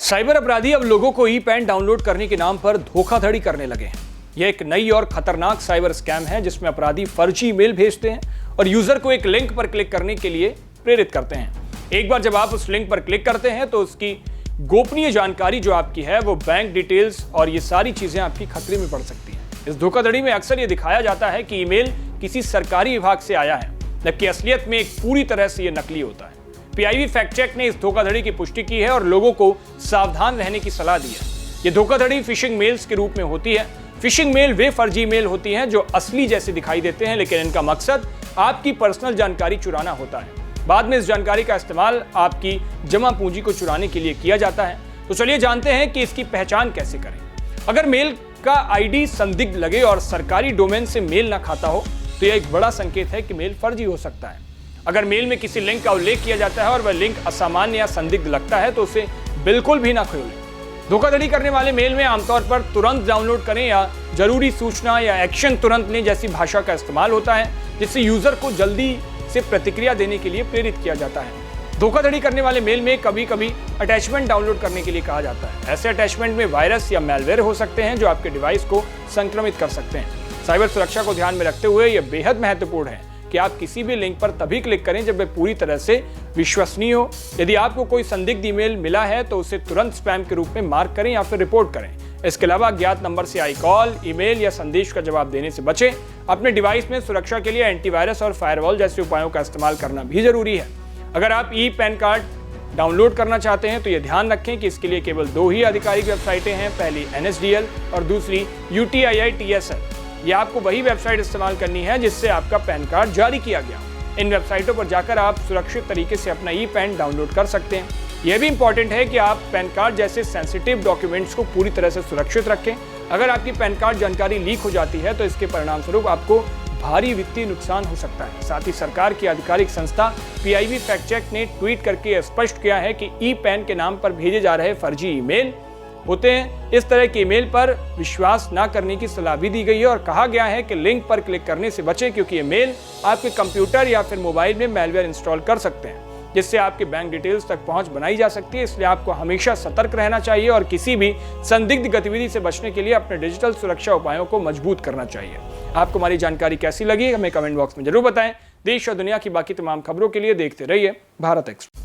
Cyber अपराधी अब लोगों को ई पैन डाउनलोड करने के नाम पर धोखाधड़ी करने लगे हैं। यह एक नई और खतरनाक साइबर स्कैम है जिसमें अपराधी फर्जी ईमेल भेजते हैं और यूजर को एक लिंक पर क्लिक करने के लिए प्रेरित करते हैं। एक बार जब आप उस लिंक पर क्लिक करते हैं तो उसकी गोपनीय जानकारी जो आपकी है वो बैंक डिटेल्स और ये सारी चीजें आपकी खतरे में पड़ सकती हैं। इस धोखाधड़ी में अक्सर ये दिखाया जाता है कि ईमेल किसी सरकारी विभाग से आया है, जबकि असलियत में एक पूरी तरह से ये नकली होता है। पीआईबी फैक्ट चेक ने इस धोखाधड़ी की पुष्टि की है और लोगों को सावधान रहने की सलाह दी है। ये धोखाधड़ी फिशिंग मेल्स के रूप में होती है। फिशिंग मेल वे फर्जी मेल होती हैं जो असली जैसे दिखाई देते हैं, लेकिन इनका मकसद आपकी पर्सनल जानकारी चुराना होता है। बाद में इस जानकारी का इस्तेमाल आपकी जमा पूंजी को चुराने के लिए किया जाता है। तो चलिए जानते हैं कि इसकी पहचान कैसे करें। अगर मेल का आईडी संदिग्ध लगे और सरकारी डोमेन से मेल ना खाता हो तो यह एक बड़ा संकेत है कि मेल फर्जी हो सकता है। अगर मेल में किसी लिंक का उल्लेख किया जाता है और वह लिंक असामान्य या संदिग्ध लगता है तो उसे बिल्कुल भी ना खोलें। धोखाधड़ी करने वाले मेल में आमतौर पर तुरंत डाउनलोड करें या जरूरी सूचना या एक्शन तुरंत लें जैसी भाषा का इस्तेमाल होता है, जिससे यूजर को जल्दी से प्रतिक्रिया देने के लिए प्रेरित किया जाता है। धोखाधड़ी करने वाले मेल में कभी कभी अटैचमेंट डाउनलोड करने के लिए कहा जाता है। ऐसे अटैचमेंट में वायरस या मैलवेयर हो सकते हैं जो आपके डिवाइस को संक्रमित कर सकते हैं। साइबर सुरक्षा को ध्यान में रखते हुए यह बेहद महत्वपूर्ण है कि आप किसी भी लिंक पर तभी क्लिक करें जब वह पूरी तरह से विश्वसनीय हो। यदि आपको कोई संदिग्ध ईमेल मिला है तो उसे तुरंत स्पैम के रूप में मार्क करें या फिर रिपोर्ट करें। इसके अलावा अज्ञात नंबर से आई कॉल, ईमेल या संदेश का जवाब देने से बचें। अपने डिवाइस में सुरक्षा के लिए एंटीवायरस और फायरवॉल जैसे उपायों का इस्तेमाल करना भी जरूरी है। अगर आप ई पैन कार्ड डाउनलोड करना चाहते हैं तो यह ध्यान रखें कि इसके लिए केवल 2 ही आधिकारिक वेबसाइटें हैं, पहली NSDL और दूसरी UTIITSL। ये आपको वही वेबसाइट इस्तेमाल करनी है जिससे आपका पैन कार्ड जारी किया गया। इन वेबसाइटों पर जाकर आप सुरक्षित तरीके से अपना ई पैन डाउनलोड कर सकते हैं। यह भी इंपॉर्टेंट है कि आप पैन कार्ड जैसे सेंसिटिव डॉक्यूमेंट्स को पूरी तरह से सुरक्षित रखें। अगर आपकी पैन कार्ड जानकारी लीक हो जाती है तो इसके परिणाम स्वरूप आपको भारी वित्तीय नुकसान हो सकता है। साथ ही सरकार की आधिकारिक संस्था पीआईबी फैक्ट चेक ने ट्वीट करके स्पष्ट किया है कि ई पैन के नाम पर भेजे जा रहे फर्जी ईमेल होते हैं। इस तरह के ईमेल पर विश्वास न करने की सलाह भी दी गई है और कहा गया है कि लिंक पर क्लिक करने से बचें, क्योंकि ये मेल आपके कंप्यूटर या फिर मोबाइल में मैलवेयर इंस्टॉल कर सकते हैं जिससे आपके बैंक डिटेल्स तक पहुंच बनाई जा सकती है। इसलिए आपको हमेशा सतर्क रहना चाहिए और किसी भी संदिग्ध गतिविधि से बचने के लिए अपने डिजिटल सुरक्षा उपायों को मजबूत करना चाहिए। आपको हमारी जानकारी कैसी लगी हमें कमेंट बॉक्स में जरूर बताएं। देश और दुनिया की बाकी तमाम खबरों के लिए देखते रहिए भारत एक्सप्रेस।